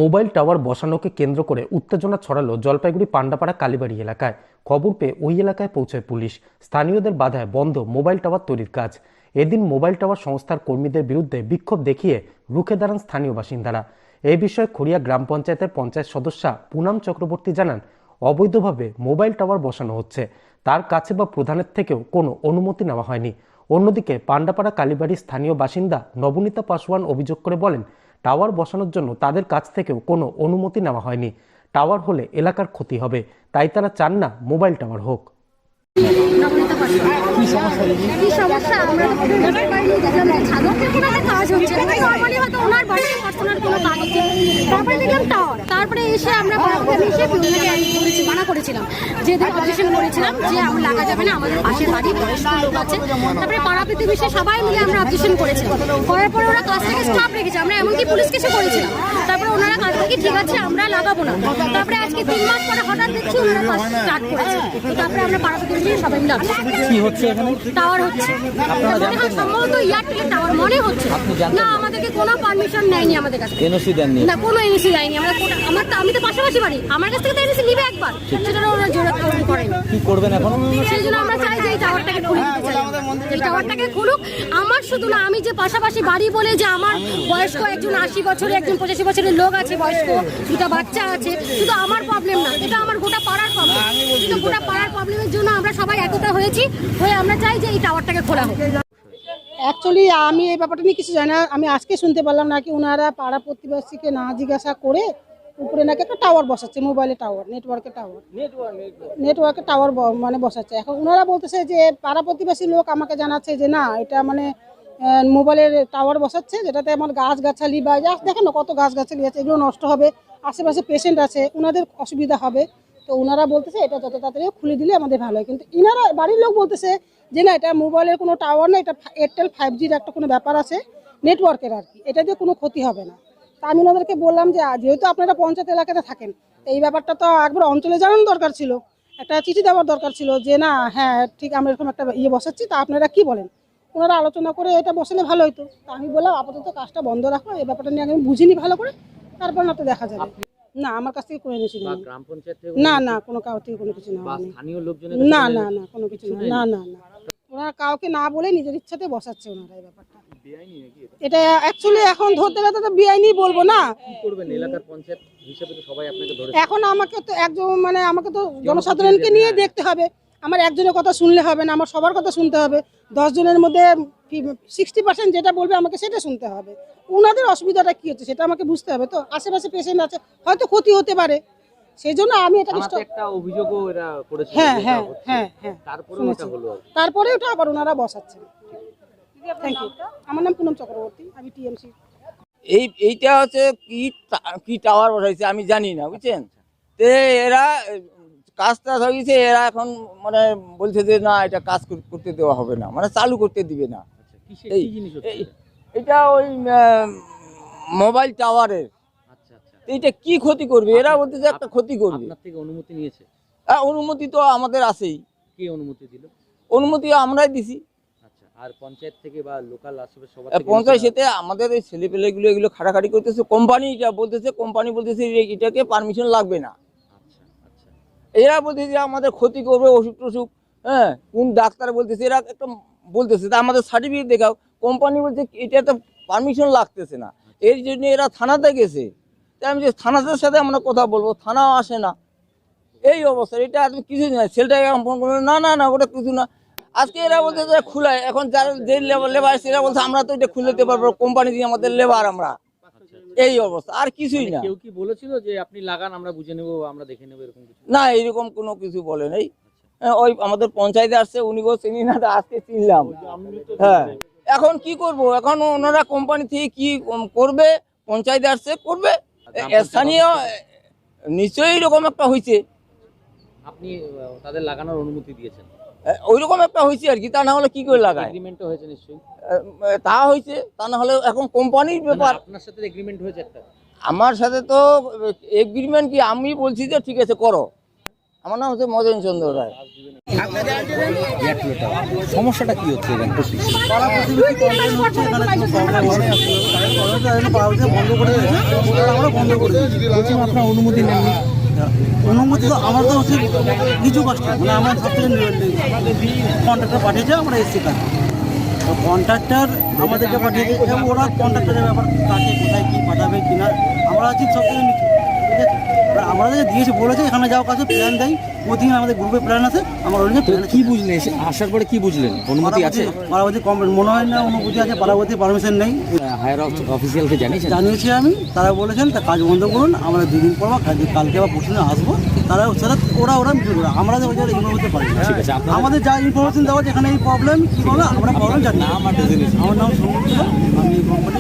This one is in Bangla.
মোবাইল টাওয়ার বসানোকে কেন্দ্র করে উত্তেজনা ছড়ালো জলপাইগুড়ি পান্ডাপাড়া কালীবাড়ি এলাকায়। খবর পেয়ে ওই এলাকায় পৌঁছায় পুলিশ। স্থানীয়দের বাধায় বন্ধ মোবাইল টাওয়ার তৈরির কাজ। এদিন মোবাইল টাওয়ার সংস্থার কর্মীদের বিরুদ্ধে বিক্ষোভ দেখিয়ে রুখে দাঁড়ান স্থানীয় বাসিন্দারা। এই বিষয়ে খড়িয়া গ্রাম পঞ্চায়েতের পঞ্চায়েত সদস্যা পুনাম চক্রবর্তী জানান, অবৈধভাবে মোবাইল টাওয়ার বসানো হচ্ছে, তার কাছে বা প্রধানের থেকেও কোনো অনুমতি নেওয়া হয়নি। অন্যদিকে পান্ডাপাড়া কালীবাড়ির স্থানীয় বাসিন্দা নবনীতা পাসওয়ান অভিযোগ করে বলেন, টাওয়ার বসানোর জন্য তাদের কাছ থেকেও কোনো অনুমতি নেওয়া হয়নি। টাওয়ার হলে এলাকার ক্ষতি হবে, তাই তারা চান না মোবাইল টাওয়ার হোক। তারপরে এসে আমরা মানা করেছিলাম যে অবজেকশন করেছিলাম যে আমরা লাগা যাবে না, আমাদের পাশের বাড়ি বয়স্ক লোক আছে। তারপরে পাড়া প্রতিবেশী সবাই মিলে আমরা অবজেকশন করেছিলাম। করার পরে ওরা কাজ থেকে স্টপ রেখেছে, আমরা এমনকি পুলিশ কেসে করেছিলাম। তারপরে ওনারা কাজ থেকে ঠিক আছে আমরা লাগাবো না। তারপরে আজকে 3 মাস পরে হঠাৎ দেখছি ওনারা কাজ স্টার্ট করেছে। তারপরে আমরা পাড়া প্রতিবেশী সবাই মিলে কি হচ্ছে এখানে? টাওয়ার হচ্ছে, মনে হয় সম্ভবত এয়ারটেলের টাওয়ার মনে হচ্ছে না। আমাদেরকে কোনো পারমিশন নেয়নি, আমাদের কাছে এনওসি দেননি না, কোনো এনওসি দেয়নি। আমি তো পাশাপাশি বাড়ি, আমার কাছ থেকে তো এনওসি নিবে একবার, সেটা ওরা জোরে করেন। কি করবেন এখন? সেই জন্য আমরা চাই যে এই টাওয়ারটাকে খুলে দিতে চাই, এই টাওয়ারটাকে খুলুক। আমার শুধু না, আমি যে পাশাপাশি বাড়ি বলে যে আমার বয়স্ক একজন 80 বছরের, একজন 85 বছরের লোক আছে, বয়স্ক 2টা বাচ্চা আছে, শুধু আমার প্রবলেম না, এটা আমার গোটা পাড়ার প্রবলেম। কিন্তু গোটা পাড়ার প্রবলেমের জন্য আমরা সবাই একতা হয়েছি, হয়ে আমরা চাই যে এই টাওয়ারটাকে খোলা হোক। অ্যাকচুয়ালি আমি এই ব্যাপারটা নিয়ে কিছু জানি না। আমি আজকে শুনতে পারলাম নাকি ওনারা পাড়া প্রতিবেশীকে না জিজ্ঞাসা করে উপরে নাকি একটা টাওয়ার বসাচ্ছে, মোবাইলের টাওয়ার, নেটওয়ার্কের টাওয়ার মানে বসাচ্ছে। এখন ওনারা বলতেছে যে পাড়া প্রতিবেশী লোক আমাকে জানাচ্ছে যে না, এটা মানে মোবাইলের টাওয়ার বসাচ্ছে, যেটাতে আমার গাছগাছালি বা দেখেন না কত গাছগাছালি আছে, এগুলো নষ্ট হবে, আশেপাশে পেশেন্ট আছে, ওনাদের অসুবিধা হবে। তো ওনারা বলতেছে এটা যত তাড়াতাড়ি খুলে দিলে আমাদের ভালো হয়। কিন্তু ইনারা বাড়ির লোক বলতেছে যে না, এটা মোবাইলের কোনো টাওয়ার না, এটা এয়ারটেল 5Gর একটা কোনো ব্যাপার আছে, নেটওয়ার্কের আর কি, এটা দিয়ে কোনো ক্ষতি হবে না। তা আমি ওনাদেরকে বললাম যে যেহেতু আপনারা পঞ্চায়েত এলাকাতে থাকেন, এই ব্যাপারটা তো একবার অঞ্চলে জানানো দরকার ছিল, একটা চিঠি দেওয়ার দরকার ছিল যে না হ্যাঁ ঠিক আমরা এরকম একটা বসাচ্ছি, তা আপনারা কি বলেন। ওনারা আলোচনা করে এটা বসালে ভালো হতো। তা আমি বললাম আপাতত কাজটা বন্ধ রাখো, এই ব্যাপারটা নিয়ে আমি বুঝিনি ভালো করে, তারপর না তো দেখা যাবে। না, আমার কাছ থেকে করে নিয়েছি না, না কোনো কাউ থেকে কোনো কিছু না, না না না কোনো কিছু না, না না না, ওনারা কাউকে না বলে নিজের ইচ্ছাতে বসাচ্ছে ওনারা এই ব্যাপারটা। এটা অ্যাকচুয়ালি এখন ধরতে গেলে তো বেআইনি বলবো না। এখন আমাকে তো একজন মানে আমাকে তো জনসাধারণকে নিয়ে দেখতে হবে, আমার একজনের কথা শুনলে হবে না, আমার সবার কথা শুনতে হবে। 10 জনের মধ্যে 60% যেটা বলবে আমাকে সেটা শুনতে হবে। ওনাদের অসুবিধাটা কি হচ্ছে সেটা আমাকে বুঝতে হবে। তো আশেপাশে পেশেন্ট আছে, হয়তো ক্ষতি হতে পারে, সেই জন্য আমি এটা তারপরে ওটা আবার ওনারা বসাচ্ছেন। Thank you. আমার নাম পুনম চক্রবর্তী, আমি টিএমসি। এইটা হচ্ছে কি টাওয়ার বসাইছে আমি জানি না, বুঝছেন। তো এরা কাজটা হয়েছে, এরা এখন মানে বলছে যে না এটা কাজ করতে দেওয়া হবে না, মানে চালু করতে দিবে না। এটা ওই মোবাইল টাওয়ারের। এটা কি ক্ষতি করবে, এরা বলতে যে একটা ক্ষতি করবে। অনুমতি নিয়েছে? অনুমতি তো আমাদের আছেই। কে অনুমতি দিল? অনুমতি আমরাই দিছি। আর পঞ্চায়েত থেকে বা লোকাল আশেপাশে সবার পঞ্চায়েতে আমাদের এই ছেলেপেলেগুলো এগুলো খাটাখাটি করতেছে। কোম্পানিটা বলতেছে, কোম্পানি বলতেছে এটাকে পারমিশন লাগবে না। এরা বলতেছে যে আমাদের ক্ষতি করবে, অসুখ টসুখ, হ্যাঁ কোন ডাক্তার বলতেছে, এরা একটা বলতেছে তা আমাদের সার্টিফিকেট দেখাও। কোম্পানি বলছে এটা তো পারমিশন লাগতেছে না, এর জন্য এরা থানাতে গেছে। তাই আমি যে থানাদের সাথে আমরা কথা বলবো, থানাও আসে না, এই অবস্থা। এটা কিছু না, ছেলেটাকে ফোন করবো, না না না ওটা কিছু না। আজকে এরা বলছে যে খুলায়, এখন যারা যে লেবার এরা বলছে আমরা তো এটা খুলে দিতে পারবো, কোম্পানি দিয়ে আমাদের লেবার আমরা, এই অবস্থা আর কিছুই না। কেউ কি বলেছিল যে আপনি লাগান আমরা বুঝে নেবো, আমরা দেখে নেবো, এরকম কিছু? না, এরকম কোনো কিছু বলে নাই। ওই আমাদের পঞ্চায়েতে আসছে, উনি বল চিনি না, আজকে চিনলাম। হ্যাঁ, এখন কি করব, এখন ওনারা কোম্পানি থেকে কি করবে, পঞ্চায়েতে আসছে করবে, স্থানীয় নিশ্চয়ই এরকম একটা হয়েছে। আপনি তাদের লাগানোর অনুমতি দিয়েছেন? ওইরকম একটা হয়েছে আর কি, তা না হলে কি করে লাগায়? এগ্রিমেন্টও হয়েছে নিশ্চয়ই? তা হয়েছে, তা না হলে এখন কোম্পানির ব্যাপার। আপনার সাথে এগ্রিমেন্ট হয়েছে একটা? আমার সাথে তো এগ্রিমেন্ট কি, আমি বলছি যে ঠিক আছে করো। আমার নাম হচ্ছে মদন চন্দ্র রায়। এয়ারটেল টাওয়ার সমস্যাটা কি হচ্ছে এখানে? পাড়া প্রতিবেশী কমপ্লেন হচ্ছে, এখানে কোনো প্রবলেম হয় না। পাড়া বন্ধ করে দিয়েছে, আমরা বন্ধ করে দিয়েছি। বলছি আপনার অনুমতি নেননি? অনুমতি তো আমার তো হচ্ছে নিচু কাজটা, মানে আমার সব থেকে কন্ট্রাক্টর পাঠিয়েছে, আমরা এসছি কাজ। তো কন্ট্রাক্টর আমাদেরকে পাঠিয়েছে, এবং ওরা কন্ট্রাক্টরের ব্যাপার কাকে কোথায় কী পাঠাবে কি না, আমরা আছি সব থেকে নিচু, ঠিক আছে। এবার আমাদের দিয়েছে, বলেছে এখানে যাও কাছে প্ল্যান দেয়, প্রতিদিন আমাদের গ্রুপে প্ল্যান আছে, আমার ওই তো কি বুঝলেন আসার পরে, কি বুঝলেন? অনুমতি আছে? পাড়াবতী কমপ্লেন মনে হয় না অনুমতি আছে, পাড়াবতী পারমিশন নেই। হায়ার অফিসিয়ালকে জানিয়েছেন? জানিয়েছি আমি, তারা বলেছেন তা কাজ বন্ধ করুন, আমরা 2 দিন পর বা কালকে বা পরশু দিন আসবো। তারা ওরা মিটিং করে, আমরা ওই জায়গায় ইনভলভ হতে পারি না। ঠিক আছে, আপনাদের আমাদের যা ইনফরমেশন দেওয়া যেখানে এই প্রবলেম কী বলো, আমরা প্রবলেম জানি না। নাম আর ডেজিগনেশন? আমার নাম সৌমিত্র, আমি এই কোম্পানি